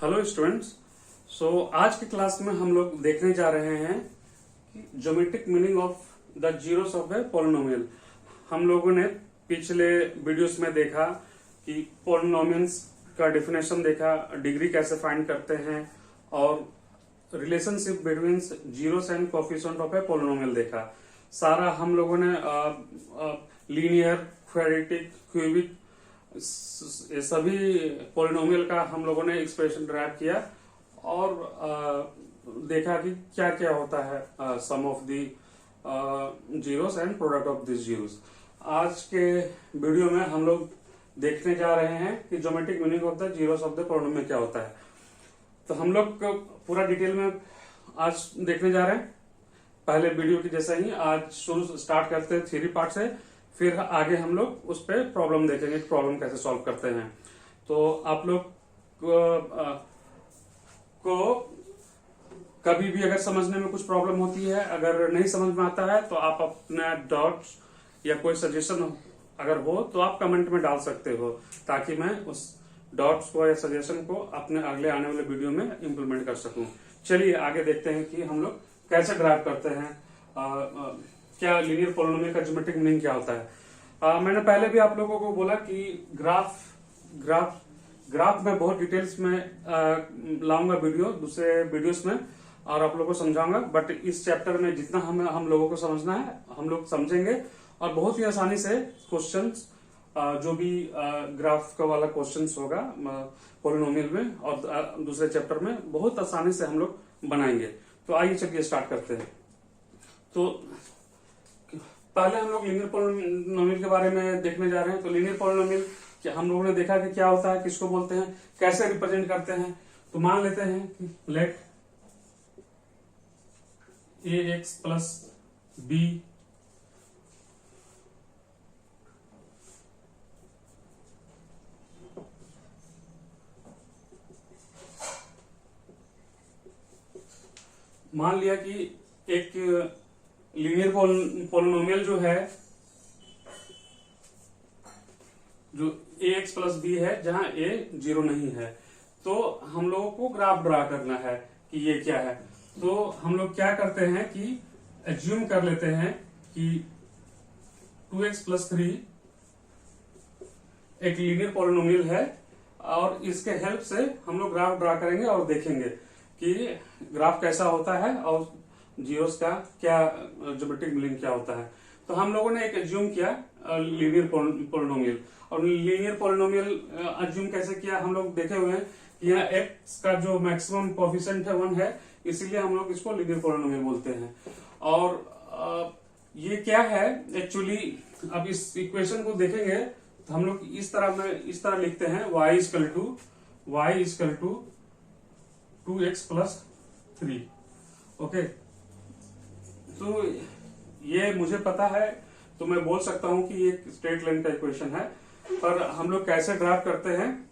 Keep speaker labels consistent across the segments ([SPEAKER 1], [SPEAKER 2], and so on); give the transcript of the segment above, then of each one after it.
[SPEAKER 1] Hello students. आज की class में हम लोग देखने जा रहे हैं कि geometric meaning of the zeros of a polynomial. हम लोगों ने पिछले वीडियोस में देखा कि पॉलिनोमियल्स का डेफिनेशन देखा, डिग्री कैसे फाइंड करते हैं और relationship between zeros and coefficient of a polynomial देखा। सारा हम लोगों ने लीनियर, क्वाड्रेटिक, क्यूबिक सभी पॉलिनोमियल का हम लोगों ने एक्सप्रेशन ड्राइव किया और देखा कि क्या क्या होता है sum of the zeros and product of this zeros. आज के वीडियो में हम लोग देखने जा रहे हैं कि geometric meaning of the zeros of the polynomial क्या होता है। तो हम लोग पूरा डिटेल में आज देखने जा रहे हैं। पहले वीडियो की जैसा ही आज शुरू स्टार्ट करते हैं थ्योरी पार्ट से, फिर आगे हम लोग उस पर प्रॉब्लम देखेंगे, प्रॉब्लम कैसे सॉल्व करते हैं। तो आप लोग को कभी भी अगर समझने में कुछ प्रॉब्लम होती है, अगर नहीं समझ में आता है तो आप अपना डाउट्स या कोई सजेशन अगर हो तो आप कमेंट में डाल सकते हो, ताकि मैं उस डाउट्स को या सजेशन को अपने अगले आने वाले वीडियो में इम्प्लीमेंट कर सकूं। चलिए आगे देखते हैं कि हम लोग कैसे ड्राइव करते हैं, क्या लीनियर पॉलिनोमियल का ज्योमेट्रिक मीनिंग क्या होता है। मैंने पहले भी आप लोगों को बोला कि ग्राफ में बहुत डिटेल्स में लाऊंगा वीडियो दूसरे वीडियोस में और आप लोगों को समझाऊंगा। बट इस चैप्टर में जितना हम लोगों को समझना है हम लोग समझेंगे और बहुत ही आसानी से क्वेश्चंस जो भी ग्राफ का वाला क्वेश्चंस होगा पॉलिनोमियल में और दूसरे चैप्टर में बहुत आसानी से हम लोग बनाएंगे। तो आइए चलिए स्टार्ट करते हैं। तो पहले हम लोग लीनियर पॉलिनोमियल के बारे में देखने जा रहे हैं। तो लीनियर पॉलिनोमियल हम लोगों ने देखा कि क्या होता है, किसको बोलते हैं, कैसे रिप्रेजेंट करते हैं। तो मान लेते हैं कि लेट ए एक्स प्लस बी मान लिया कि एक लीनियर पॉलिनोमियल जो है, जो ए एक्स प्लस बी है, जहां ए जीरो नहीं है, तो हम लोगों को ग्राफ ड्रा करना है कि ये क्या है। तो हम लोग क्या करते हैं कि एज्यूम कर लेते हैं कि 2x प्लस 3 एक लीनियर पॉलिनोमियल है और इसके हेल्प से हम लोग ग्राफ ड्रा करेंगे और देखेंगे कि ग्राफ कैसा होता है और जीरोस का क्या ज्योमेट्रिक मीनिंग क्या होता है। तो हम लोगों ने एक एज्यूम किया लीनियर पॉलिनोमियल, और लीनियर पॉलिनोमियल एज्यूम कैसे किया हम लोग देखे हुए हैं कि यहाँ x का जो मैक्सिमम कोएफिशिएंट है 1 है, इसीलिए हम लोग इसको लीनियर पॉलिनोमियल बोलते हैं। और ये क्या है एक्चुअली, अब इस इक्वेशन को देखेंगे तो हम लोग इस तरह लिखते हैं y equal to 2x plus 3। Okay, तो ये मुझे पता है तो मैं बोल सकता हूं कि ये स्ट्रेट लाइन का इक्वेशन है। पर हम लोग कैसे ड्राइव करते हैं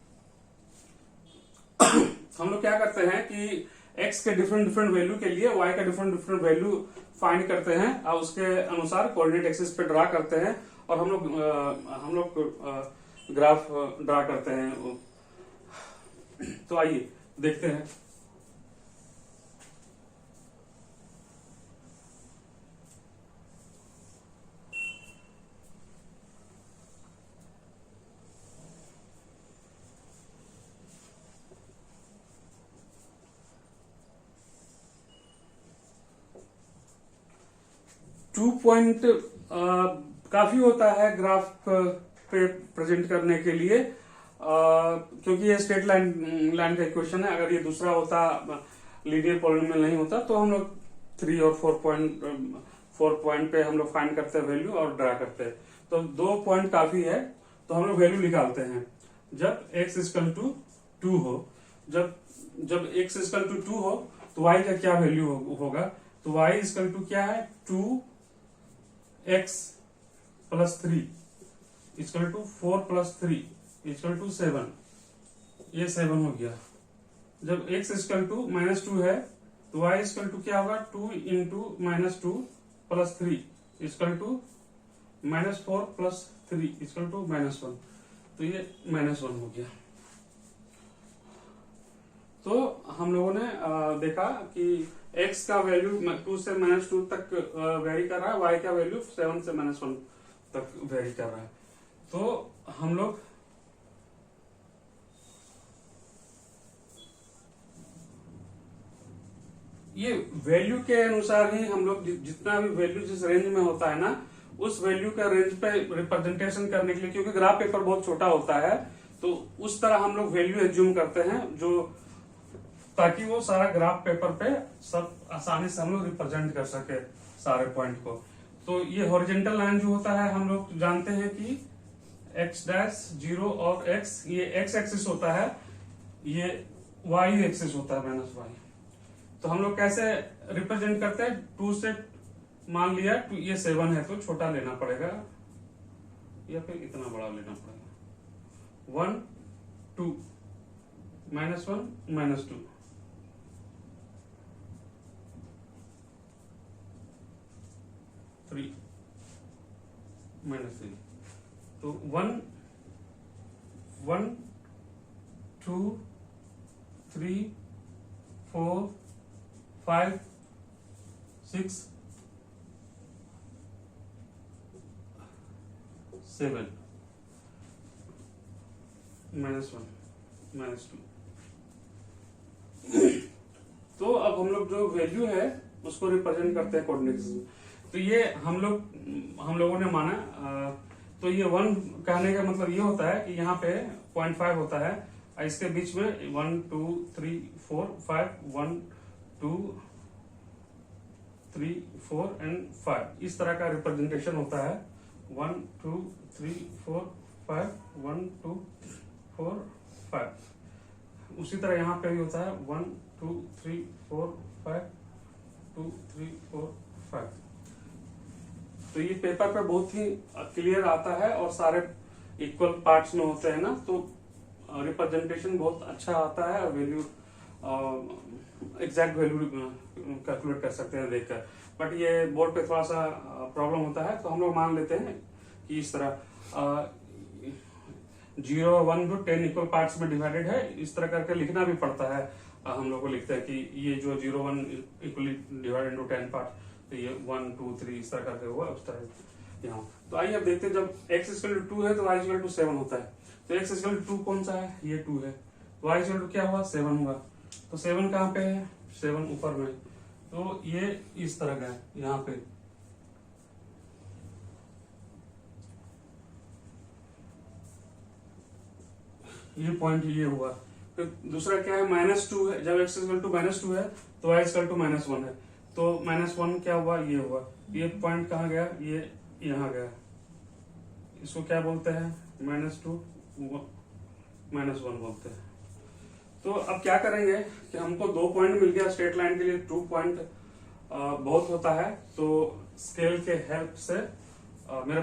[SPEAKER 1] हम लोग क्या करते हैं कि x के डिफरेंट वैल्यू के लिए y का डिफरेंट वैल्यू फाइंड करते हैं और उसके अनुसार कोऑर्डिनेट एक्सिस पे ड्रा करते हैं और हम लोग ग्राफ ड्रा करते हैं। तो आइए देखते हैं। टू पॉइंट काफी होता है ग्राफ पे प्रेजेंट करने के लिए, क्योंकि ये स्ट्रेट लाइन का इक्वेशन है। अगर ये दूसरा होता, लीनियर पॉलिनोमियल नहीं होता, तो हम लोग 3 और 4 पॉइंट पे हम लोग फाइंड करते हैं वैल्यू और ड्रा करते हैं। तो 2 पॉइंट काफी है, तो हम लोग वैल्यू निकालते हैं। जब x इक्वल टू 2 हो, जब x इक्वल टू 2 हो तो y का क्या वैल्यू होगा। तो y इक्वल टू क्या है, 2x plus 3 equal to 4 plus 3 equal to 7। ये 7 हो गया। जब x इक्वल टू -2 है तो y इक्वल टू क्या होगा, 2 into -2 plus 3 equal to -4 plus 3 equal to -1। तो ये -1 हो गया। तो हम लोगों ने देखा कि x का वैल्यू 2 से -2 तक वेरी कर रहा है, y का वैल्यू 7 से -1 तक वेरी कर रहा है। तो हम लोग ये वैल्यू के अनुसार ही हम लोग जितना भी वैल्यू जिस रेंज में होता है ना, उस वैल्यू का रेंज पे रिप्रेजेंटेशन करने के लिए, क्योंकि ग्राफ पेपर बहुत छोटा होता है, तो उस तरह हम लोग वैल्यू एज्यूम करते हैं, जो ताकि वो सारा ग्राफ पेपर पे सब आसानी से हम लोग रिप्रेजेंट कर सके सारे पॉइंट को। तो ये हॉरिजेंटल लाइन जो होता है, हम लोग जानते हैं कि x डैश 0 और x, ये x एक्सिस होता है, ये y एक्सिस होता है -y। तो हम लोग कैसे रिप्रेजेंट करते हैं, 2 से मान लिया ये 7 है तो छोटा लेना पड़ेगा या फिर इतना बड़ा लेना पड़ेगा। 1 2 -1 -2, -3 -3, तो 1 1 2 3 4 5 6 7 -1 -2। तो अब हम लोग जो वैल्यू है उसको रिप्रेजेंट करते हैं कोऑर्डिनेट्स में। तो ये हम लोगों ने माना, तो ये 1 कहने का मतलब ये होता है कि यहाँ पे 0.5 होता है, इसके बीच में 1 2 3 4 5 1 2 3 4 एंड 5 इस तरह का रिप्रेजेंटेशन होता है। 1 2 3 4 5 1 2 4 5। उसी तरह यहाँ पे भी होता है 1 2 3 4 5 2 3 4 5। तो ये पेपर पे बहुत ही क्लियर आता है और सारे इक्वल पार्ट्स में होते हैं ना, तो रिप्रेजेंटेशन बहुत अच्छा आता है। वैल्यू एग्जैक्ट वैल्यू कैलकुलेट कर सकते हैं देखकर। बट ये बोर्ड पे थोड़ा सा प्रॉब्लम होता है, तो हम लोग मान लेते हैं कि इस तरह 0 1 to 10 इक्वल पार्ट्स में डिवाइडेड है, इस तरह करके लिखना भी पड़ता है। हम लोग को लिखते हैं कि ये जो 0 1 इक्वली डिवाइडेड इनटू 10 पार्ट, तो ये 1 2 3 इस तरह करके हुआ, उस तरह यहाँ। तो आइए अब देखते हैं, जब x इक्वल टू 2 है तो y इक्वल टू 7 होता है। तो x इक्वल टू 2 कौन सा है, ये 2 है, तो y इक्वल टू क्या हुआ 7 हुआ। तो 7 कहाँ पे है, 7 ऊपर में, तो ये इस तरह का है यहाँ पे। ये पॉइंट ये हुआ। फिर दूसरा क्या है, -2 है। जब x इक्वल टू -2 है तो y इक्वल टू -1 है, तो -1 क्या हुआ, ये हुआ। ये पॉइंट कहाँ गया, ये यहाँ गया, इसको क्या बोलते हैं, -2 -1 बोलते हैं। तो अब क्या करेंगे कि हमको 2 पॉइंट मिल गया स्ट्रेट लाइन के लिए, 2 पॉइंट बहुत होता है। तो स्केल के हेल्प से मेरे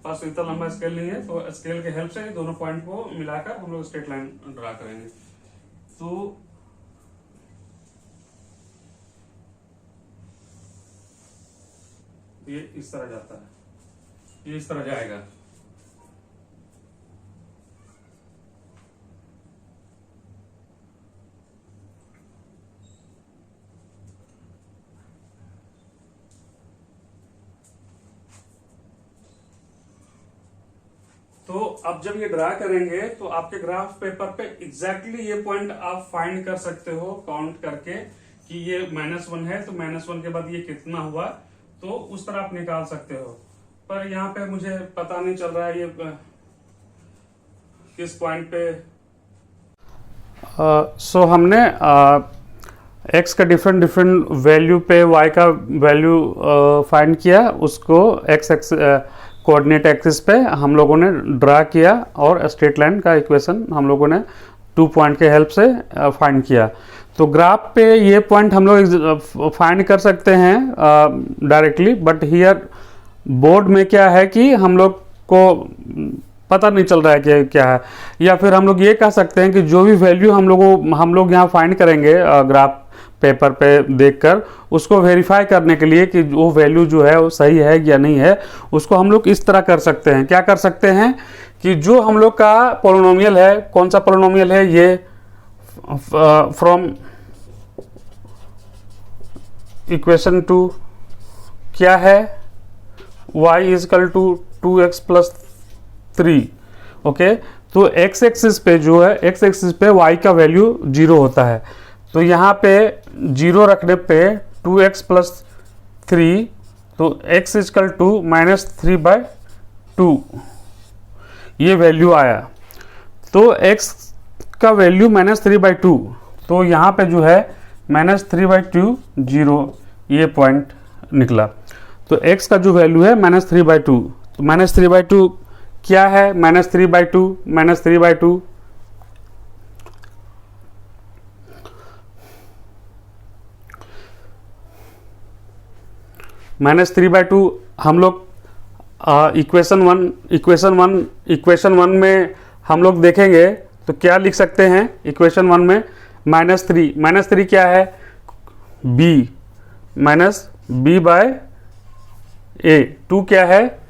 [SPEAKER 1] पास इतना लंबा स्केल नहीं है, तो स्केल के हेल्प से दोनों पॉइंट को मिलाकर हम लोग स्ट्रेट लाइन ड्रा करेंगे। तो ये इस तरह जाता है, ये इस तरह जाएगा। तो अब जब ये ड्रा करेंगे तो आपके ग्राफ पेपर पे एग्जैक्टली ये पॉइंट आप फाइंड कर सकते हो काउंट करके कि ये -1 है, तो -1 के बाद ये कितना हुआ, तो उस तरह आप निकाल सकते हो। पर यहाँ पे मुझे पता नहीं चल रहा है ये किस पॉइंट पे। सो हमने x का डिफरेंट वैल्यू पे y का वैल्यू फाइंड किया, उसको x कोऑर्डिनेट एक्सिस पे हम लोगों ने ड्रा किया, और स्ट्रेट लाइन का इक्वेशन हम लोगों ने 2 पॉइंट के हेल्प से फाइंड किया। तो ग्राफ पे ये पॉइंट हम लोग फाइंड कर सकते हैं डायरेक्टली, बट हियर बोर्ड में क्या है कि हम लोग को पता नहीं चल रहा है कि क्या है। या फिर हम लोग ये कह सकते हैं कि जो भी वैल्यू हम लोग यहाँ फाइंड करेंगे ग्राफ पेपर पे देखकर, उसको वेरीफाई करने के लिए कि वो वैल्यू जो है वो सही है या नहीं है, उसको हम लोग इस तरह कर सकते हैं। क्या कर सकते हैं कि जो हम लोग का पोलिनोमियल है, कौन सा पोलिनोमियल है, ये फ्रॉम इक्वेशन 2 क्या है, y is equal to 2x plus 3। Okay, तो x एक्सिस पे जो है, x एक्सिस पे y का वैल्यू 0 होता है, तो यहाँ पे 0 रखने पे 2x प्लस 3, तो x इक्वल टू -3/2 ये वैल्यू आया। तो x का वैल्यू -3/2, तो यहाँ पे जो है -3/2 0 ये पॉइंट निकला। तो x का जो वैल्यू है -3/2, तो -3/2 क्या है, -3/2 -3/2 -3/2 हम लोग इक्वेशन वन में हम लोग देखेंगे तो क्या लिख सकते हैं। इक्वेशन 1 में -3 क्या है, b बाय a, 2 क्या है,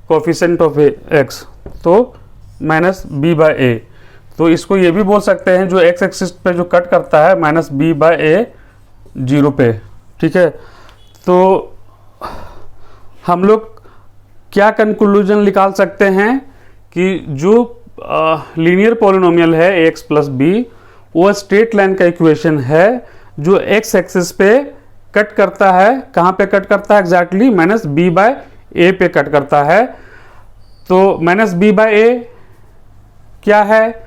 [SPEAKER 1] कोफिशिएंट ऑफ x, तो -b बाय a। तो इसको ये भी बोल सकते हैं जो x एक्सिस पे जो कट करता है -b बाय a 0 पे। ठीक है, तो हम लोग क्या कंक्लूजन निकाल सकते हैं कि जो लीनियर पॉलिनोमियल है ax प्लस b वो स्ट्रेट लाइन का इक्वेशन है जो x एक्सिस पे कट करता है। कहाँ पे कट करता है एग्जैक्टली, -b बाय a पे कट करता है। तो -b बाय a क्या है,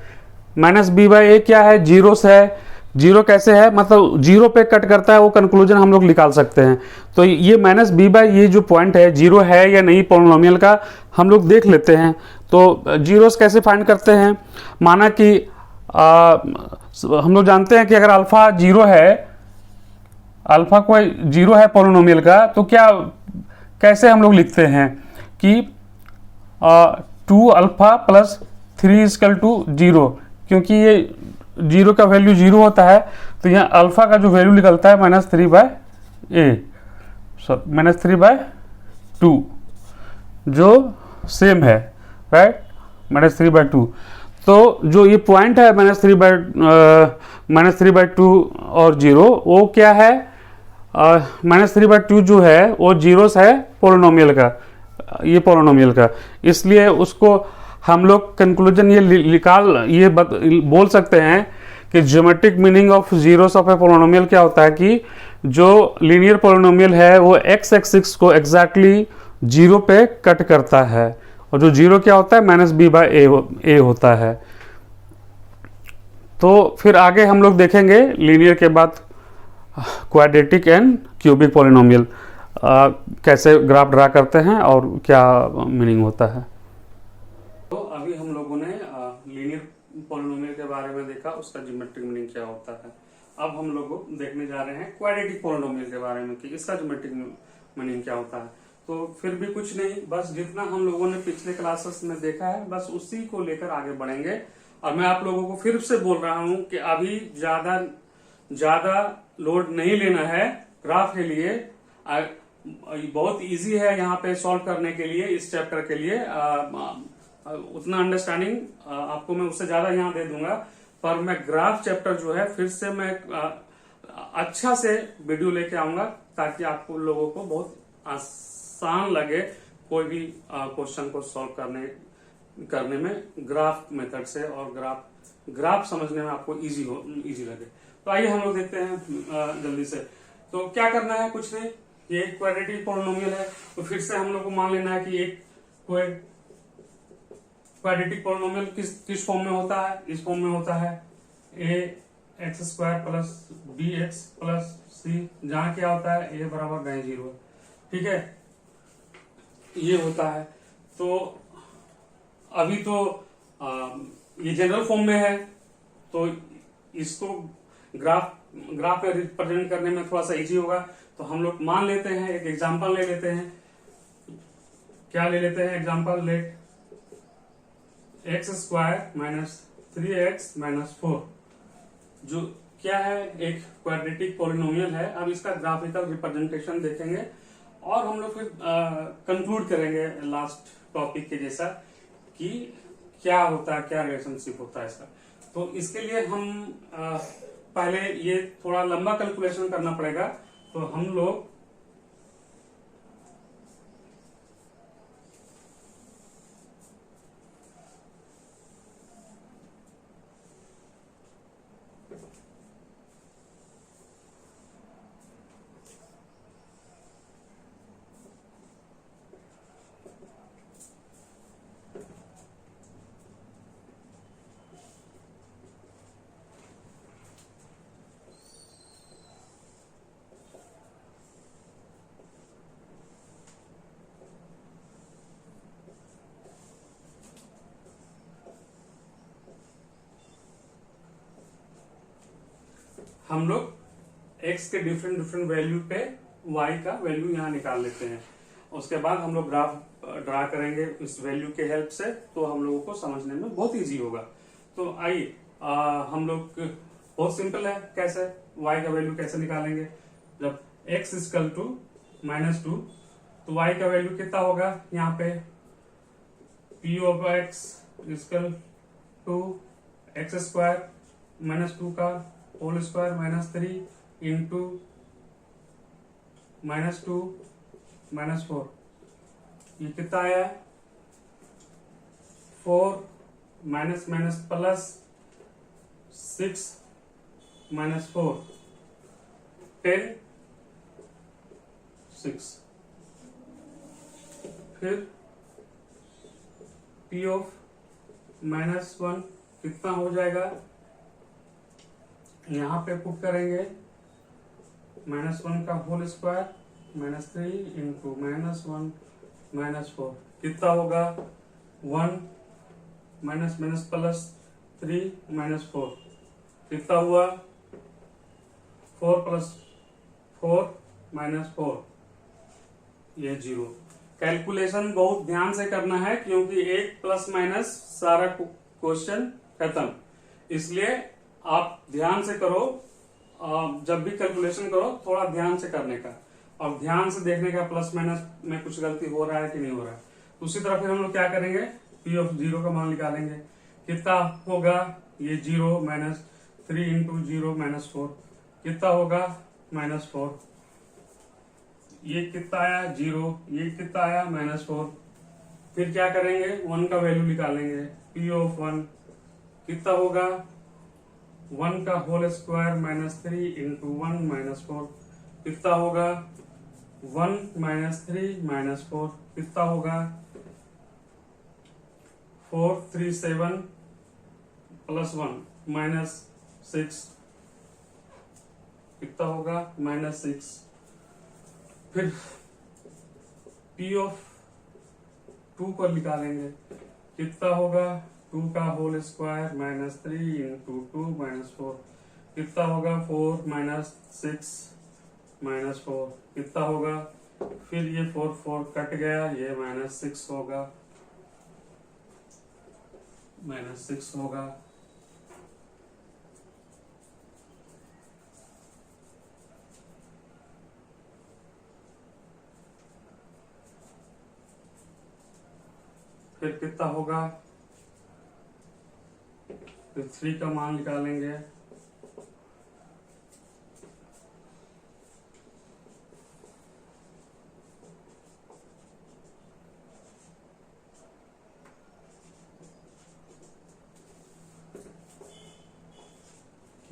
[SPEAKER 1] -b बाय a क्या है, जीरोस है। जीरो कैसे है, मतलब जीरो पे कट करता है, वो कंक्लूजन हम लोग निकाल सकते हैं। तो ये -b बाय ये जो पॉइंट है जीरो है या नहीं पॉलिनोमियल का हम लोग देख लेते हैं। तो जीरोस कैसे फाइंड करते हैं, माना कि हम लोग जानते हैं कि अगर अल्फा जीरो है, अल्फा कोई जीरो है पॉलिनोमियल का, तो क्या कैसे हम लोग लिखते हैं कि 2 अल्फा प्लस 3 इक्वल टू 0, क्योंकक्योंकि ये जीरो का वैल्यू जीरो होता है, तो यहाँ अल्फा का जो वैल्यू निकलता है -3/2 जो सेम है, राइट, -3/2। तो जो ये पॉइंट है -3/2 और 0 वो क्या है, -3/2 जो है वो जीरोस है पोलिनोमियल का, ये पोलिनोमियल का, इसलिए उसको हम लोग कंक्लूजन ये बोल सकते हैं कि geometric meaning of zeros of A polynomial क्या होता है कि जो लीनियर पोलिनोमियल है वो x एक्सिस को एग्जैक्टली 0 पे कट करता है, और जो 0 क्या होता है -b बाय a होता है। तो फिर आगे हम लोग देखेंगे लीनियर के बाद क्वाड्रेटिक एंड क्यूबिक पोलिनोमियल कैसे ग्राफ ड्रा करते हैं और क्या मीनिंग होता है। तो अभी हम लोगों ने लीनियर पॉलिनोमियल के बारे में देखा, उसका ज्योमेट्रिक मीनिंग क्या होता है। अब हम लोग देखने जा रहे हैं क्वाड्रेटिक पॉलिनोमियल के बारे में कि इसका ज्योमेट्रिक मीनिंग क्या होता है। तो फिर भी कुछ नहीं, बस जितना हम लोगों ने पिछले क्लासेस में देखा है बस उसी को लेकर आगे बढ़ेंगे। और मैं आप लोगों को फिर से बोल रहा हूं कि अभी ज्यादा लोड नहीं लेना है ग्राफ के लिए, बहुत इजी है यहाँ पे सॉल्व करने के लिए, इस चैप्टर के लिए उतना अंडरस्टैंडिंग आपको मैं उससे ज्यादा यहाँ दे दूंगा, पर मैं ग्राफ चैप्टर जो है फिर से मैं अच्छा से वीडियो लेके आऊंगा ताकि आपको लोगों को बहुत आसान लगे कोई भी क्वेश्चन को सॉल्व करने में ग्राफ मेथड से, और ग्राफ समझने में आपको इजी लगे। तो आइए हम लोग देखते हैं जल्दी से। तो क्या करना है, कुछ नहीं, ये एक क्वाड्रेटिक पॉलिनोमियल है, तो फिर से हम लोग को मान लेना है कि एक कोई क्वाड्रेटिक पॉलिनोमियल किस फॉर्म में होता है, इस फॉर्म में होता है ax² plus bx plus c, जहां क्या होता है a बराबर नहीं 0, ठीक है, ये होता है। तो अभी तो ये जनरल फॉर्म में है, तो इसको ग्राफ पे रिप्रेजेंट करने में थोड़ा सा इजी होगा। तो हम लोग मान लेते हैं, एक एग्जांपल ले लेते हैं। क्या ले लेते हैं example, late x² minus 3x minus 4 जो क्या है एक क्वाड्रेटिक पॉलिनोमियल है। अब इसका ग्राफिकल रिप्रेजेंटेशन देखेंगे और हम लोग फिर कंक्लूड करेंगे लास्ट टॉपिक के जैसा कि क्या होता है, क्या रिलेशनशिप होता है इसका। तो इसके लिए हम पहले ये थोड़ा लंबा कैलकुलेशन करना पड़ेगा। तो हम लोग x के डिफरेंट डिफरेंट वैल्यू पे y का वैल्यू यहाँ निकाल लेते हैं। उसके बाद हम लोग ग्राफ ड्रा करेंगे इस वैल्यू के हेल्प से, तो हम लोगों को समझने में बहुत इजी होगा। तो आइए हम लोग, बहुत सिंपल है, कैसे y का वैल्यू कैसे निकालेंगे। जब x इक्वल टू -2 तो y का वैल्यू कितना होगा, यहाँ पे p of x equal to x square -2 का होल स्क्वायर -3 इंटू -2 -4, ये कितना आया 4 माइनस माइनस प्लस 6 -4 10 6। फिर p ऑफ -1 कितना हो जाएगा, यहाँ पे पुट करेंगे -1 का होल स्क्वायर -3 इंटू -1 -4 कितना होगा 1 माइनस माइनस प्लस 3 -4 कितना हुआ 4 + 4 -4, ये 0। कैलकुलेशन बहुत ध्यान से करना है क्योंकि एक प्लस माइनस सारा क्वेश्चन खत्म, इसलिए आप ध्यान से करो। जब भी कैलकुलेशन करो थोड़ा ध्यान से करने का और ध्यान से देखने का प्लस माइनस में कुछ गलती हो रहा है कि नहीं हो रहा है। उसी तरह फिर हम लोग क्या करेंगे, p ऑफ 0 का मान निकालेंगे, कितना होगा ये 0 - 3 इंटू 0 -4 कितना होगा -4, ये कितना आया 0, ये कितना आया -4। फिर क्या करेंगे 1 का वैल्यू निकालेंगे, p ऑफ 1 कितना होगा 1 का होल स्क्वायर -3 इंटू 1 -4 कितना होगा 1 - 3 -4 कितना होगा 4 3 7 + 1 -6 कितना होगा -6। फिर p ऑफ 2 को निकालेंगे, कितना होगा 2 का होल स्क्वायर -3 इंटू 2 -4 कितना होगा 4 - 6 -4 कितना होगा, फिर ये 4 4 कट गया, ये -6 होगा, -6 होगा। फिर कितना होगा, फिर 3 का मान निकालेंगे,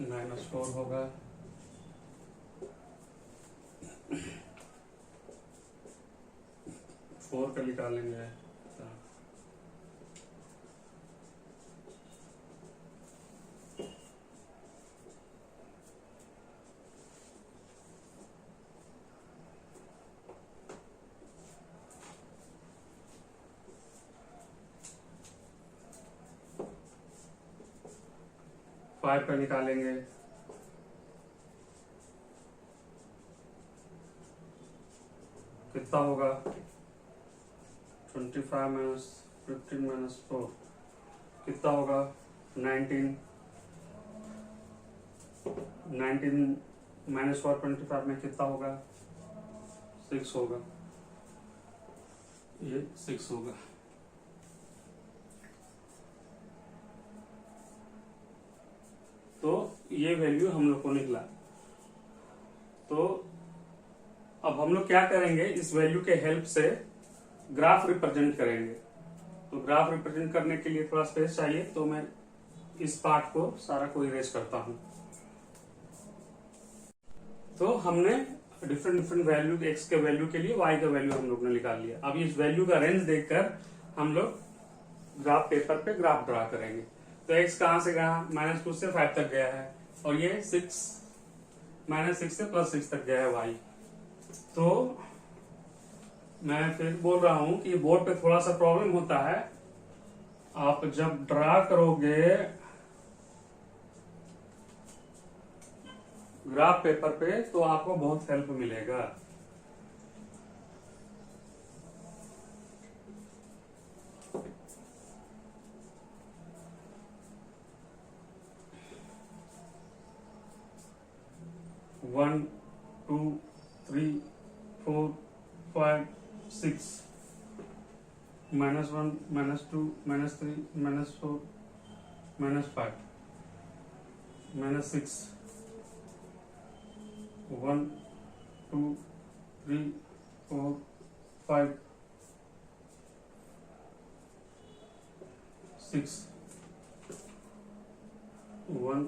[SPEAKER 1] -4 होगा। फोर का निकालेंगे, 5 का निकालेंगे, कितना होगा 25 - 15 - 4 कितना होगा 19 -4 25 में कितना होगा 6 होगा, ये 6 होगा। ये वैल्यू हम लोग को निकला। तो अब हम लोग क्या करेंगे, इस वैल्यू के हेल्प से ग्राफ रिप्रेजेंट करेंगे। तो ग्राफ रिप्रेजेंट करने के लिए थोड़ा स्पेस चाहिए, तो मैं इस पार्ट को सारा को इरेज करता हूं। तो हमने डिफरेंट डिफरेंट वैल्यू, एक्स के वैल्यू के लिए वाई का वैल्यू हम लोग ने निकाल लिया। अब इस वैल्यू का रेंज देखकर हम लोग ग्राफ पेपर पे ग्राफ ड्रा करेंगे। तो एक्स कहां से कहां, -2 से 5 तक गया है, और ये -6 से +6 तक गया है वाई। तो मैं फिर बोल रहा हूं कि बोर्ड पे थोड़ा सा प्रॉब्लम होता है। आप जब ड्रा करोगे ग्राफ पेपर पे तो आपको बहुत हेल्प मिलेगा। वन 2 3 4 5 6 -1 -2 -3 -4 -5 -6 1 2 3 4 5 6 1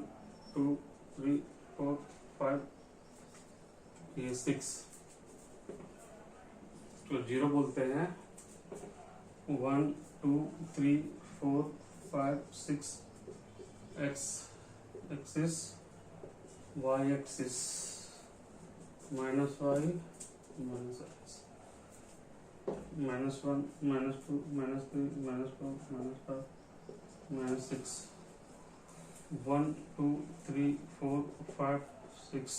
[SPEAKER 1] 2 3 4 5 ये 6 तो 0 बोलते हैं। 1 2 3 4 5 6 x axis y axis -y -y -1 -2 -3 -4 -5 -6 1 2 3 4 5 6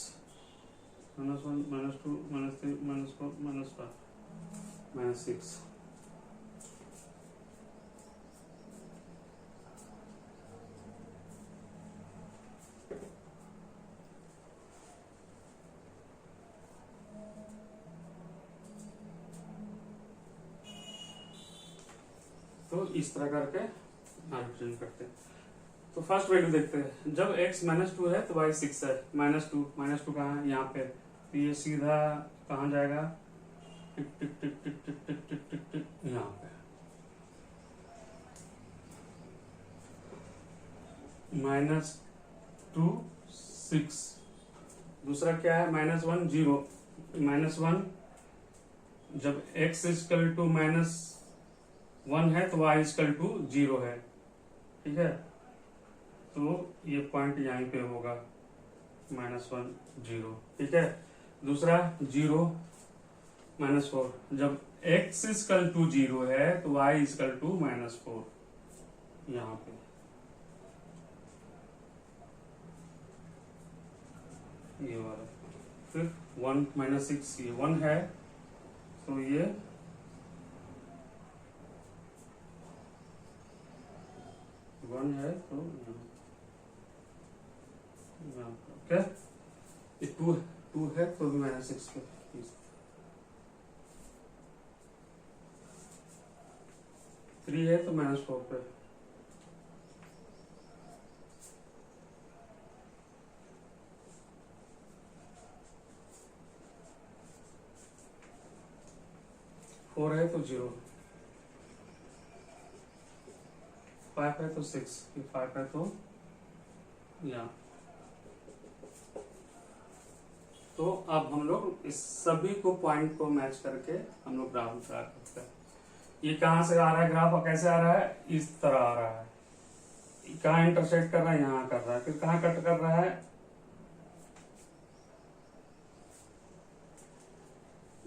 [SPEAKER 1] -1 -2 -3 -4 -5 -6 तो इस तरह करके रिप्रेजेंट करते हैं। तो फर्स्ट वैल्यू देखते हैं। जब x -2 है तो y 6 है। -2 कहाँ है, यहाँ पे। तो ये सीधा कहाँ जाएगा, टिक टिक टिक टिक टिक टिक टिक टिक टिक यहाँ पे। -2 6। दूसरा क्या है, -1 0। -1 जब x = -1 है तो y = 0 है। ठीक है, तो ये पॉइंट यहीं पे होगा, -1 0। ठीक है। दूसरा 0 -4। जब x = 0 है तो y = -4 यहाँ पे। ये वाला। फिर 1 -6 ये 1 है, तो ये वन है, तो ओके। ये 2 है तो भी -6 पे। 3 है तो -4 पे। 4 है तो 0। 5 है तो 6। 5 है तो यहाँ। तो अब हम लोग इस सभी को पॉइंट को मैच करके हम लोग ग्राफ ड्रा करते हैं। ये कहाँ से आ रहा है ग्राफ, कैसे आ रहा है, इस तरह आ रहा है। कहाँ इंटरसेक्ट कर रहा है, यहाँ कर रहा है। फिर कहाँ कट कर रहा है,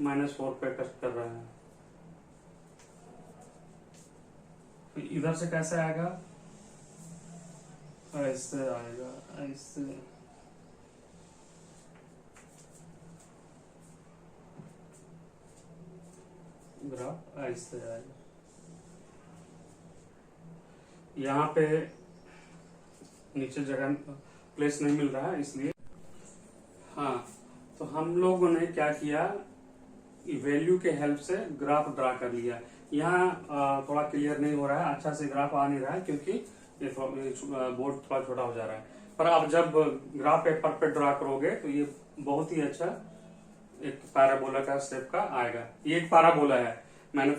[SPEAKER 1] -4 पे कट कर रहा है। फिर इधर से कैसे आएगा, ऐसे आएगा, ऐसे। ग्राफ ऐसे आएगा। यहाँ पे नीचे जगह प्लेस नहीं मिल रहा है इसलिए। हाँ, तो हम लोगों ने क्या किया, वैल्यू के हेल्प से ग्राफ ड्रा कर लिया। यहाँ थोड़ा क्लियर नहीं हो रहा है, अच्छा से ग्राफ आ नहीं रहा है क्योंकि ये बोर्ड थोड़ा छोटा हो जा रहा है। पर आप जब ग्राफ पेपर पे ड्रा करोगे तो ये बहुत ही अच्छा एक पैराबोला का शेप का आएगा। ये एक पैराबोला है। मैंने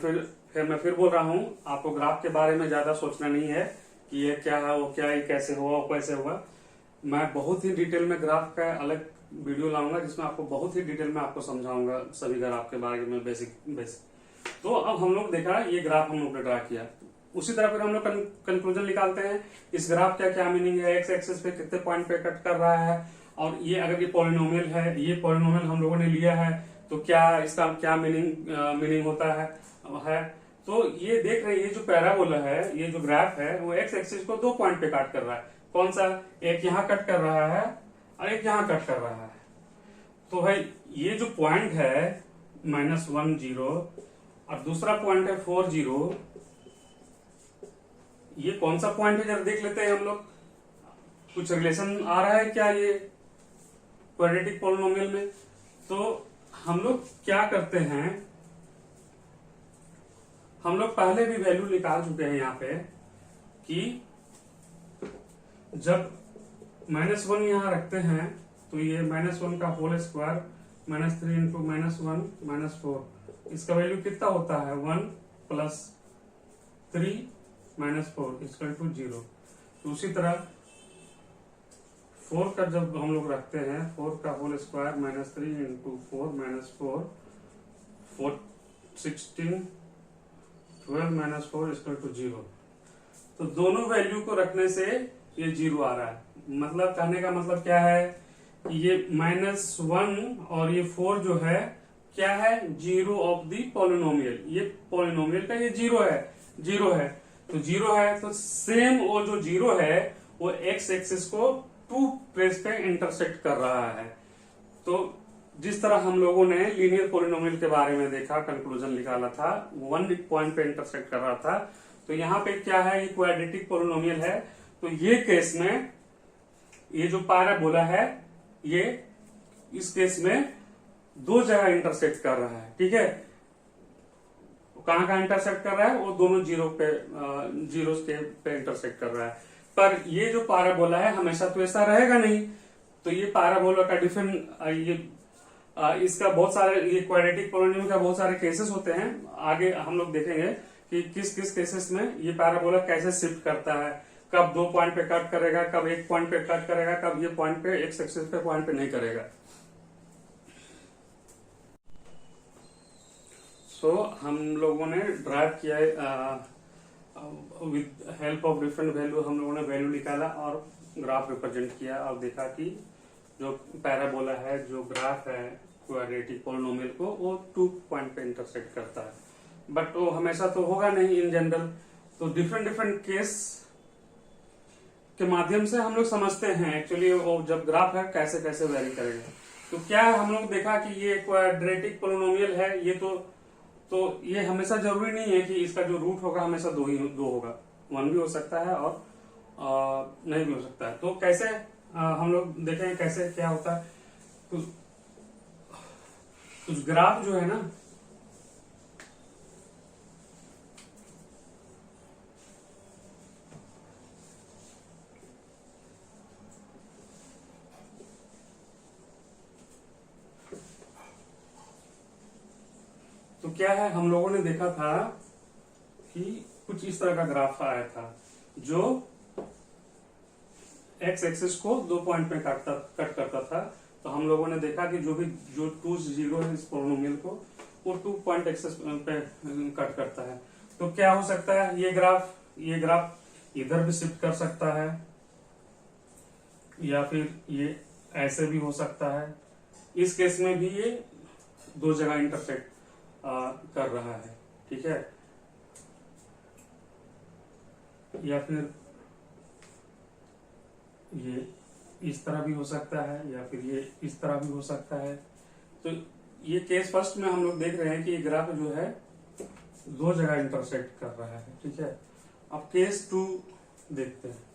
[SPEAKER 1] मैं फिर बोल रहा हूँ, आपको ग्राफ के बारे में ज्यादा सोचना नहीं है कि ये क्या है, वो क्या है, कैसे हुआ, वो कैसे हुआ। मैं बहुत ही डिटेल में ग्राफ का अलग वीडियो लाऊंगा जिसमें आपको बहुत ही डिटेल में आपको समझाऊंगा सभी ग्राफ के बारे में बेसिक। तो अब हम लोग देखा ये ग्राफ हम लोग ने ड्रा किया, उसी तरह फिर हम लोग कंक्लूजन निकालते हैं इस ग्राफ का क्या मीनिंग है, एक्स एक्सिस पे कितने पॉइंट पे कट कर रहा है, और ये अगर ये पॉलिनोमियल है, ये पॉलिनोमियल हम लोगों ने लिया है तो क्या इसका क्या मीनिंग होता है। तो ये देख रहे हैं, ये जो पैराबोला है, ये जो ग्राफ है वो एक्स एक्सिस को 2 पॉइंट पे काट कर रहा है। कौन सा? एक यहाँ कट कर रहा है और एक यहाँ कट कर रहा है। तो भाई ये जो पॉइंट है -1 0 और दूसरा पॉइंट है 4 0, ये कौन सा पॉइंट है जरा देख लेते हैं हम लोग। कुछ रिलेशन आ रहा है क्या ये क्वाड्रेटिक पॉलिनोमियल में? तो हम लोग क्या करते हैं, हम लोग पहले भी वैल्यू निकाल चुके हैं यहाँ पे कि जब -1 यहां रखते हैं तो ये -1 का होल स्क्वायर -3 इंटू -1 -4, इसका वैल्यू कितना होता है? 1 + 3 -4 = 0। तो उसी तरह 4 का जब हम लोग रखते हैं, 4 का होल स्क्वायर -3 इंटू 4 -4 16 12 -4 = 0। तो दोनों वैल्यू को रखने से ये 0 आ रहा है। मतलब कहने का मतलब क्या है कि ये -1 और ये 4 जो है क्या है? 0 ऑफ दी पॉलिनोमियल। ये पॉलिनोमियल का ये 0 है, 0 है। तो 0 है तो सेम वो जो 0 है वो एक्स एक्सिस को 2 प्लेस पे इंटरसेक्ट कर रहा है। तो जिस तरह हम लोगों ने लीनियर पॉलिनोमियल के बारे में देखा, कंक्लूजन निकाला था, 1 पॉइंट पे इंटरसेक्ट कर रहा था। तो यहाँ पे क्या है? ये क्वाड्रेटिक पॉलिनोमियल है। तो ये केस में ये जो पैराबोला है ये इस केस में 2 जगह इंटरसेक्ट कर रहा है। ठीक है, कहां इंटरसेक्ट कर रहा है? वो दोनों जीरो पे इंटरसेक्ट कर रहा है। पर ये जो पैराबोला है हमेशा तो ऐसा रहेगा नहीं। तो ये पैराबोला का डिफरेंट इसका बहुत सारे, ये क्वाड्रेटिक पॉलिनोमियल का बहुत सारे केसेस होते हैं। आगे हम लोग देखेंगे कि किस किस केसेस में ये पैराबोला कैसे शिफ्ट करता है, कब 2 पॉइंट पे कट करेगा, कब 1 पॉइंट पे कट करेगा, कब ये पॉइंट पे एक्स एक्सिस पे पॉइंट पे नहीं करेगा। सो हम लोगों ने ड्राइव किया with help of different value, हम लोगों ने वैल्यू निकाला और ग्राफ रिप्रेजेंट किया और देखा कि जो पैराबोला है, जो ग्राफ है क्वाड्रेटिक पॉलिनोमियल को, वो 2 पॉइंट पे इंटरसेक्ट करता है। बट वो हमेशा तो होगा नहीं इन जनरल। तो डिफरेंट केस के माध्यम से हम लोग समझते हैं एक्चुअली वो जब ग्राफ है कैसे कैसे वेरी करेगा। तो क्या है, हम लोग देखा कि ये क्वाड्रेटिक पॉलिनोमियल है, ये तो ये हमेशा जरूरी नहीं है कि इसका जो रूट होगा हमेशा 2 होगा, 1 भी हो सकता है और नहीं भी हो सकता है। तो कैसे हम लोग देखें कैसे क्या होता है। तो ग्राफ जो है ना, तो क्या है, हम लोगों ने देखा था कि कुछ इस तरह का ग्राफ आया था जो एक्स एक्सिस को 2 पॉइंट में कट करता था। तो हम लोगों ने देखा कि जो 2 0 है इस पॉलिनोमियल को, वो 2 पॉइंट एक्सिस पे कट करता है। तो क्या हो सकता है, ये ग्राफ इधर भी शिफ्ट कर सकता है या फिर ये ऐसे भी हो सकता है। इस केस में भी ये 2 जगह इंटरसेक्ट कर रहा है। ठीक है, या फिर ये इस तरह भी हो सकता है या फिर ये इस तरह भी हो सकता है। तो ये केस फर्स्ट में हम लोग देख रहे हैं कि ये ग्राफ जो है 2 जगह इंटरसेक्ट कर रहा है। ठीक है, अब केस 2 देखते हैं।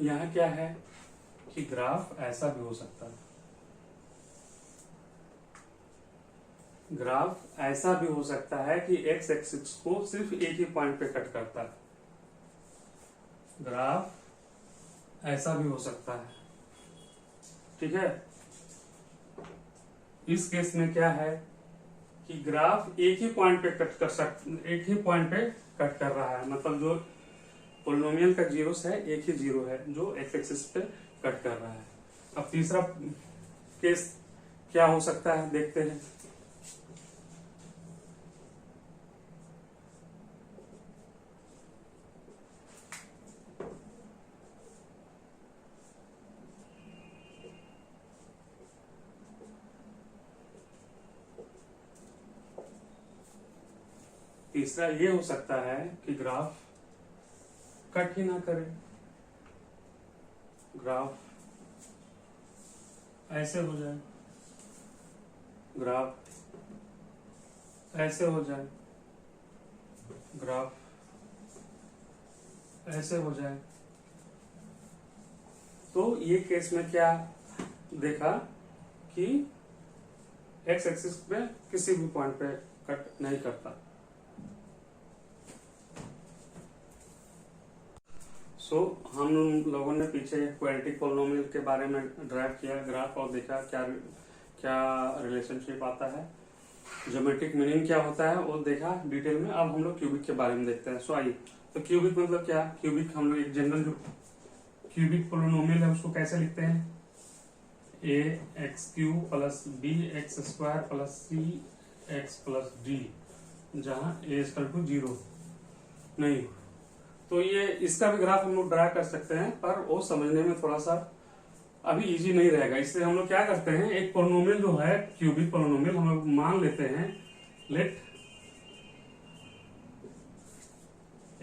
[SPEAKER 1] यहाँ क्या है कि ग्राफ ऐसा भी हो सकता है, ग्राफ ऐसा भी हो सकता है कि एक्स एक्सिस को सिर्फ एक ही पॉइंट पे कट करता है, ग्राफ ऐसा भी हो सकता है। ठीक है, इस केस में क्या है कि ग्राफ एक ही पॉइंट पे कट कर रहा है, मतलब जो पोलिनोमियल का जीरोस है एक ही जीरो है जो एक्स एक्सिस पे कट कर रहा है। अब तीसरा केस क्या हो सकता है देखते हैं। तीसरा ये हो सकता है कि ग्राफ कट ही ना करे, ग्राफ ऐसे हो जाए, ग्राफ ऐसे हो जाए, ग्राफ ऐसे हो जाए। तो ये केस में क्या देखा कि एक्स एक्सिस पे किसी भी पॉइंट पे कट नहीं करता। हम लोगों ने पीछे क्वाड्रेटिक पोलिनोमियल के बारे में ड्राइव किया ग्राफ और देखा क्या क्या रिलेशनशिप आता है, ज्योमेट्रिक मीनिंग क्या होता है वो देखा डिटेल में। अब हम लोग क्यूबिक के बारे में देखते हैं। आइए, तो क्यूबिक मतलब क्या, क्यूबिक हम लोग एक जनरल जो क्यूबिक पोलिनोमियल है उसको कैसे लिखते हैं, A X cube plus B X square plus C X plus D, जहां ए इक्वल टू 0 नहीं। तो ये इसका भी ग्राफ हम लोग ड्रा कर सकते हैं, पर वो समझने में थोड़ा सा अभी इजी नहीं रहेगा। इसलिए हम लोग क्या करते हैं, एक पोलिनोमियल जो है क्यूबिक पोलिनोमियल हम लोग मान लेते हैं, late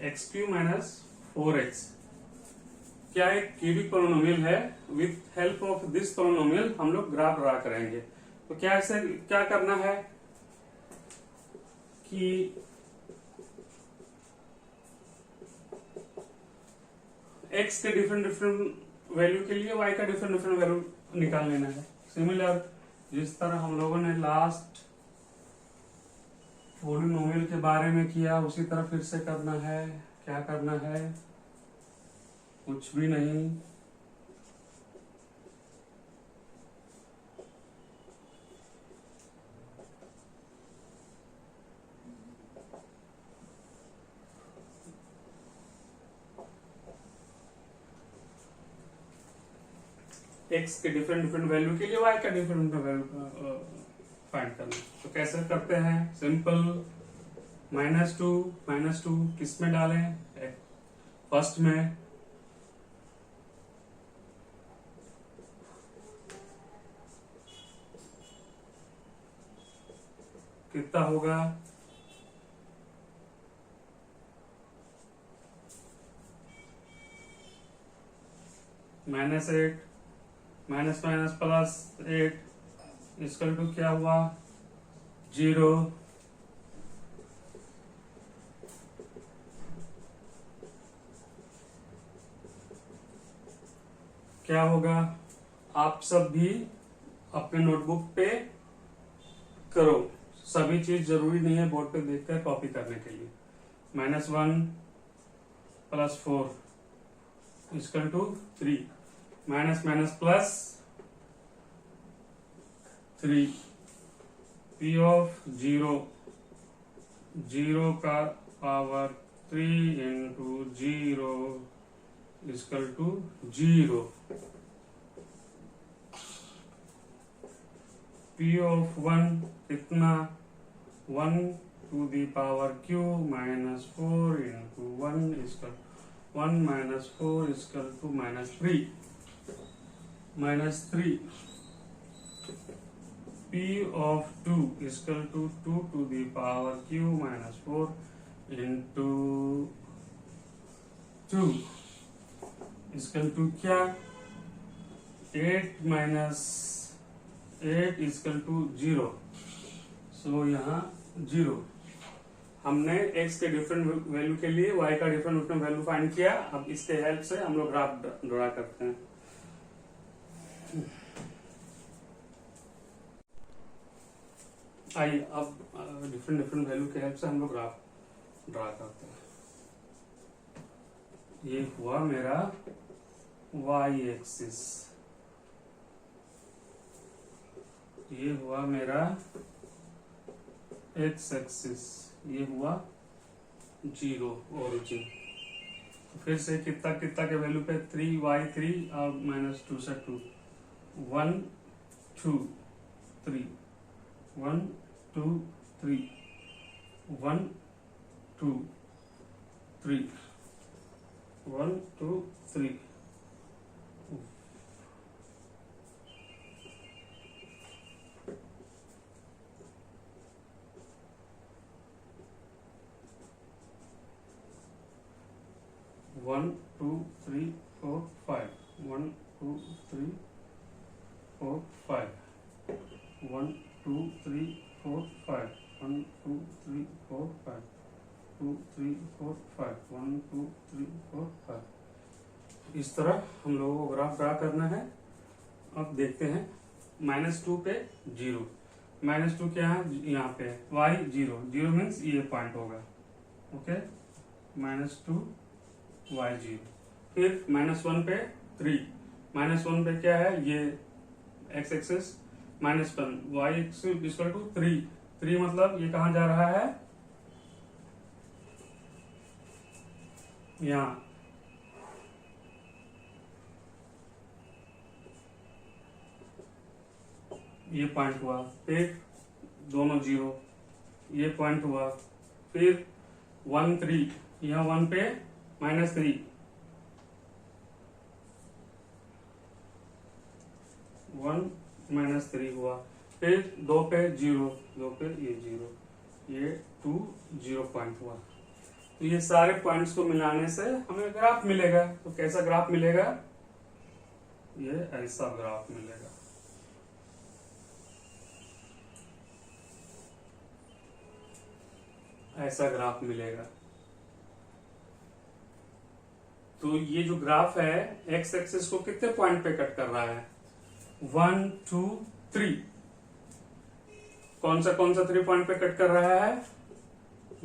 [SPEAKER 1] x q minus 4x क्या एक क्यूबिक पोलिनोमियल है। With help of this polynomial हम लोग ग्राफ ड्रा करेंगे। तो क्या ऐसे क्या करना है कि x के डिफरेंट वैल्यू के लिए y का डिफरेंट वैल्यू निकाल लेना है। सिमिलर जिस तरह हम लोगों ने लास्ट पोलिनोमियल के बारे में किया उसी तरह फिर से करना है। क्या करना है, कुछ भी नहीं, x के डिफरेंट वैल्यू के लिए y का डिफरेंट वैल्यू फाइंड करना। तो कैसे करते हैं, सिंपल, -2 किस में डालें, फर्स्ट में, कितना होगा, -8 माइनस प्लस 8 इसकल टू क्या हुआ, 0। क्या होगा, आप सब भी अपने नोटबुक पे करो, सभी चीज जरूरी नहीं है बोर्ड पे देखकर कॉपी करने के लिए। -1 plus 4 equal to 3, minus minus plus 3, p of 0 का power 3 into 0 equal to 0, p of 1 कितना, 1 to the power q minus 4 into 1 equal 1 minus 4 equal to -3, p of 2 equal to 2 to the power q minus 4 into 2 equal to क्या, 8 minus 8 equal to 0। सो यहाँ 0 हमने x के different value के लिए y का different value find किया। अब इसके हेल्प से हम लोग ग्राफ ड्रा करते हैं। आइए अब डिफरेंट वैल्यू के हेल्प से हम लोग ग्राफ ड्रा करते हैं। ये हुआ मेरा y एक्सिस, ये हुआ मेरा x एक्सिस, ये हुआ 0 ओरिजिन। तो फिर से कितना कितना के वैल्यू पे 3y3 और -2 से 2 1 2 3 1 2 3 1 2 3 1 2 3 1 2 3 4 5 1 2 3 4 5 1 2 3 4 5 1 2 3 4 5 2 3 4 5 1 2 3 4 5। इस तरह हम लोगों को ग्राफ ड्रा करना है। अब देखते हैं -2 पे 0, -2 क्या है यहाँ पे y 0 0 मीन्स ये पॉइंट होगा। ओके, -2 y 0, फिर -1 पे 3, -1 पे क्या है ये x axis, -1 y axis equal to 3 3 मतलब ये कहाँ जा रहा है, यहाँ ये पॉइंट हुआ, फिर दोनों 0 ये पॉइंट हुआ, फिर 1 3 यहाँ 1 पे -3 1 -3 हुआ, फिर 2 पे 0 2 पे ये 0 ये 2 0 पॉइंट हुआ। तो ये सारे पॉइंट्स को मिलाने से हमें ग्राफ मिलेगा। तो कैसा ग्राफ मिलेगा, ये ऐसा ग्राफ मिलेगा। ऐसा ग्राफ मिलेगा। तो ये जो ग्राफ है एक्स एक्सिस को कितने पॉइंट पे कट कर रहा है, 1 2 3। कौन सा 3 पॉइंट पे कट कर रहा है,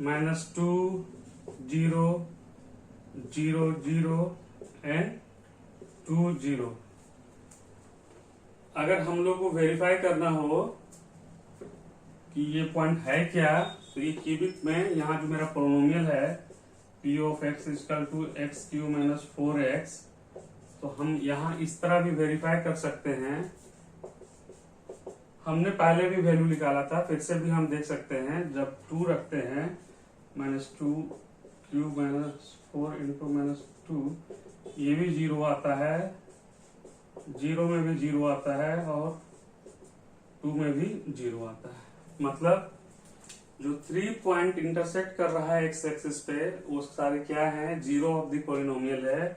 [SPEAKER 1] -2 0 0 0 एंड 2 0। अगर हम लोग को वेरीफाई करना हो कि ये पॉइंट है क्या, तो ये क्यूबिक में यहाँ जो मेरा पोलिनोमियल है p of x equal to x q minus 4x, तो हम यहाँ इस तरह भी वेरीफाई कर सकते हैं। हमने पहले भी वैल्यू निकाला था, फिर से भी हम देख सकते हैं। जब 2 रखते हैं -2 क्यूब -4 इंटू -2, ये भी 0 आता है, 0 में भी 0 आता है और 2 में भी 0 आता है। मतलब जो 3 पॉइंट इंटरसेक्ट कर रहा है एक्स एक्सिस पे वो सारे क्या है, 0 ऑफ द पॉलिनोमियल है।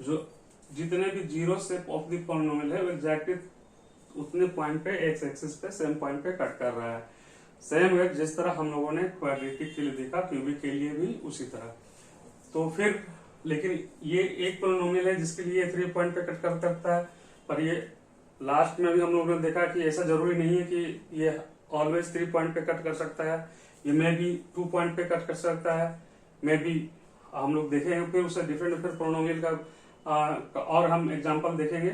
[SPEAKER 1] जो जितने भी 0 से ऑफ द पॉलिनोमियल है वो एग्जैक्टली उतने पॉइंट पे एक्स एक्सिस पे सेम पॉइंट पे कट कर रहा है। सेम वे जिस तरह हम लोगों ने क्वाड्रेटिक के लिए देखा, क्यूबिक के लिए भी उसी तरह। तो फिर लेकिन ये एक पॉलिनोमियल है जिसके लिए 3 पॉइंट पे कट करता है, पर ये लास्ट में भी हम लोगों ने देखा कि ऐसा जरूरी नहीं है कि ये ऑलवेज 3 पॉइंट पे कट कर सकता है। ये में भी 2 पॉइंट पे कट कर सकता है, में भी हम लोग देखेंगे फिर उससे डिफरेंट पॉलिनोमियल का और हम एग्जांपल देखेंगे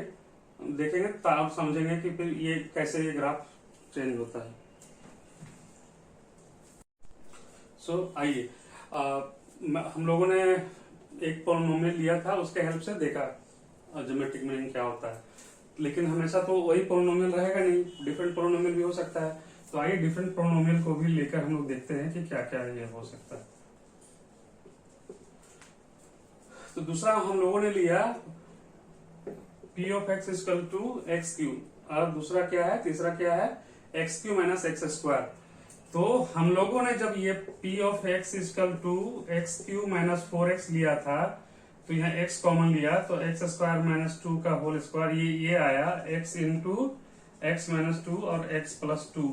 [SPEAKER 1] तब आप समझेंगे कि फिर ये कैसे ये ग्राफ चेंज होता है। आइए हम लोगों ने एक पॉलिनोमियल लिया था, उसके हेल्प से देखा ज्योमेट्रिक मीनिंग क्या होता है। लेकिन हमेशा तो वही पॉलिनोमियल रहेगा नहीं, डिफरेंट पॉलिनोमियल भी हो सकता है। तो आइए डिफरेंट पॉलिनोमियल को भी लेकर हम लोग देखते हैं कि क्या क्या ये हो सकता है। तो दूसरा हम लोगों ने लिया p of x equal to x q, और दूसरा क्या है, तीसरा क्या है, x q minus x square. तो हम लोगों ने जब ये p of x equal to x q minus 4x लिया था, तो यहाँ x कॉमन लिया तो एक्स स्क्वायर माइनस 2 का होल स्क्वायर ये आया x इंटू एक्स माइनस 2 और x प्लस 2।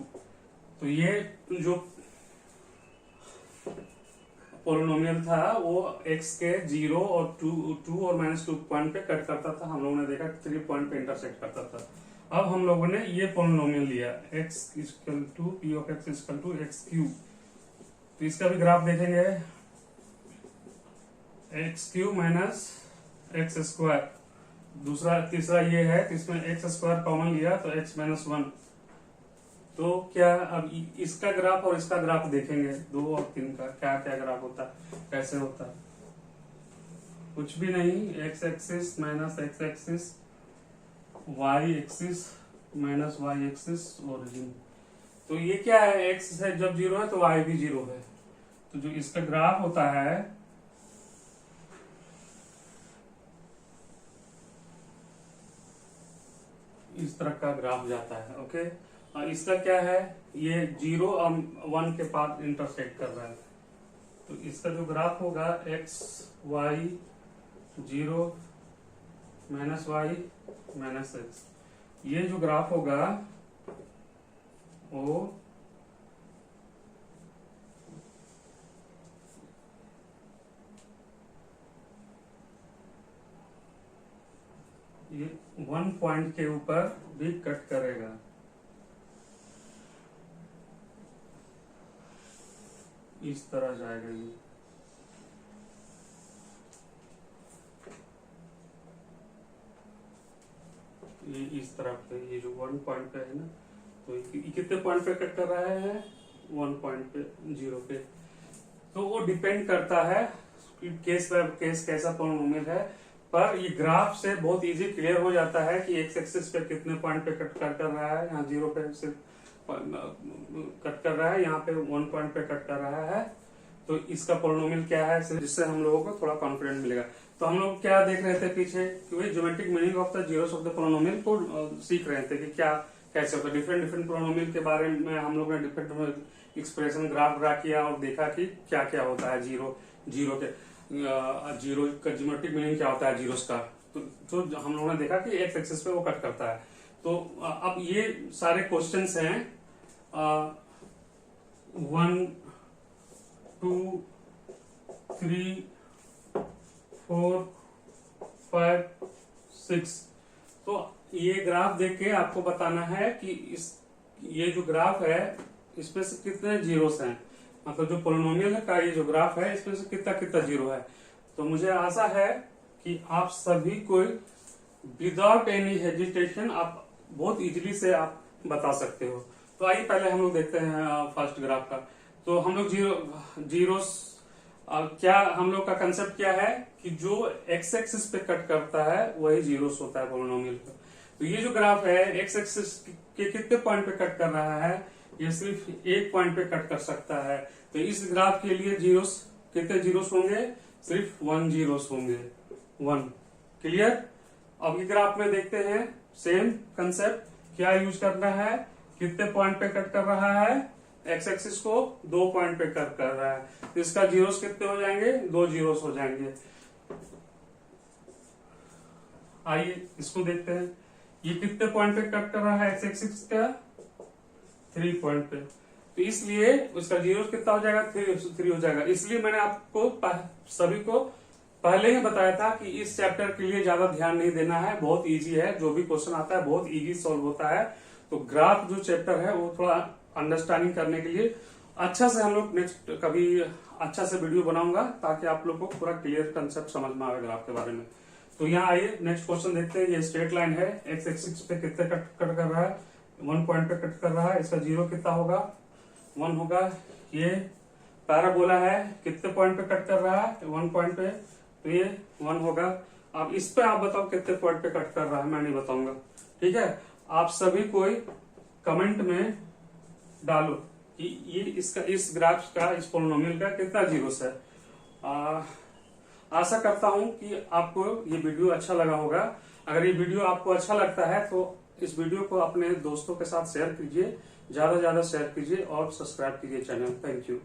[SPEAKER 1] तो ये जो पोलिनोमियल था वो x के 0 और 2 और -2 पॉइंट पे कट करता था। हम लोगों ने देखा 3 पॉइंट पे इंटरसेक्ट करता था। अब हम लोगों ने ये पोलिनोमियल लिया x equal to p of x equal to x cube. तो इसका भी ग्राफ देखेंगे, x cube minus x square. तीसरा ये है, इसमें एक्स स्क्वायर कॉमन लिया तो x माइनस 1। तो क्या अब इसका ग्राफ और इसका ग्राफ देखेंगे, 2 और 3 का क्या क्या ग्राफ होता है, कैसे होता है। कुछ भी नहीं, x axis minus x axis, y axis minus y axis, origin. तो ये क्या है, एक्स है जब 0 है तो वाई भी 0 है। तो जो इसका ग्राफ होता है इस तरह का ग्राफ जाता है। ओके, और इसका क्या है, ये 0 और 1 के पास इंटरसेक्ट कर रहा है। तो इसका जो ग्राफ होगा x y 0 minus y minus x, ये जो ग्राफ होगा वो ये 1 पॉइंट के ऊपर भी कट करेगा। इस तरह जाएगा ये इस तरह पे, ये जो 1 पॉइंट पे है ना, तो ये कितने पॉइंट पे कट कर रहा है, 1 पॉइंट पे, 0 पे। तो वो डिपेंड करता है केस बाय केस कैसा पोलिनोमियल है। पर ये ग्राफ से बहुत इजी क्लियर हो जाता है कि एक्स एक्सिस पे कितने पॉइंट पे कट कर रहा है। यहाँ 0 पे सिर्फ कट कर रहा है, यहाँ पे 1 पॉइंट पे कट कर रहा है। तो इसका पोलिनोमियल क्या है, जिससे हम लोगों को थोड़ा कॉन्फिडेंस मिलेगा। तो हम लोग क्या देख रहे थे पीछे, क्योंकि geometric meaning of the zeros of the polynomial को सीख रहे थे कि क्या कैसे होता है। डिफरेंट पोलिनोमियल के बारे में हम लोग ने डिफरेंट एक्सप्रेशन ग्राफ ड्रा किया और देखा कि क्या क्या होता है जीरो का ज्योमेट्रिक मीनिंग क्या होता है जीरोस का। तो हम लोगों ने देखा कि एक्स एक्सिस पे वो कट करता है। तो अब ये सारे क्वेश्चंस हैं 1 2 3 4 5 6। तो ये ग्राफ देख के आपको बताना है कि ये जो ग्राफ है इसमें से कितने जीरोस हैं, मतलब जो पोलिनोमियल का ये जो ग्राफ है इसमें से कितना कितना जीरो है। तो मुझे आशा है कि आप सभी को विदाउट एनी हेजिटेशन आप बहुत इजीली से आप बता सकते हो। तो आइए पहले हम लोग देखते हैं फर्स्ट ग्राफ का। तो हम लोग जीरोस क्या हम लोग का कंसेप्ट क्या है कि जो एक्स एक्सिस पे कट करता है वही जीरोस होता है पोलिनोमियल का। तो ये जो ग्राफ है एक्स एक्सिस के कितने पॉइंट पे कट कर रहा है, ये सिर्फ 1 पॉइंट पे कट कर सकता है। तो इस ग्राफ के लिए जीरोस कितने जीरोस होंगे, सिर्फ 1 जीरोस होंगे, 1। क्लियर। अब ये ग्राफ में देखते हैं सेम कंसेप्ट, क्या यूज करना है, कितने पॉइंट पे कट कर रहा है, एक्स एक्सिस को 2 पॉइंट पे कट कर रहा है। तो इसका जीरोस कितने हो जाएंगे, 2 जीरोस हो जाएंगे। आइए इसको देखते हैं, ये कितने पॉइंट पे कट कर रहा है एक्स एक्सिस का, 3 पॉइंट पे। तो इसलिए उसका जीरो कितना हो जाएगा, 3 हो जाएगा। इसलिए मैंने आपको सभी को पहले ही बताया था कि इस चैप्टर के लिए ज्यादा ध्यान नहीं देना है, बहुत इजी है, जो भी क्वेश्चन आता है बहुत इजी सॉल्व होता है। तो ग्राफ जो चैप्टर है वो थोड़ा अंडरस्टैंडिंग करने के लिए अच्छा से हम लोग नेक्स्ट कभी अच्छा से वीडियो बनाऊंगा ताकि आप लोग को पूरा क्लियर कंसेप्ट समझ में आए ग्राफ के बारे में। तो यहाँ आइए नेक्स्ट क्वेश्चन देखते हैं। ये स्ट्रेट लाइन है, एक्स एक्सिस पे कितने कट कर रहा है, 1 पॉइंट पे कट कर रहा है। इसका जीरो कितना होगा, 1 होगा। ये पैराबोला है, कितने पॉइंट पे कट कर रहा है, 1 पॉइंट पे, तो ये 1 होगा। अब इस पे आप बताओ कितने पॉइंट पे कट कर रहा है, मैं नहीं बताऊंगा। ठीक है, आप सभी कोई कमेंट में डालो कि ये इसका इस ग्राफ का इस पोलिनोमियल का कितना जीरोस है। आशा करता हूं कि आपको ये वीडियो अच्छा लगा होगा। अगर ये वीडियो आपको अच्छा लगता है तो इस वीडियो को अपने दोस्तों के साथ शेयर कीजिए, ज्यादा से ज्यादा शेयर कीजिए और सब्सक्राइब कीजिए चैनल। Thank you.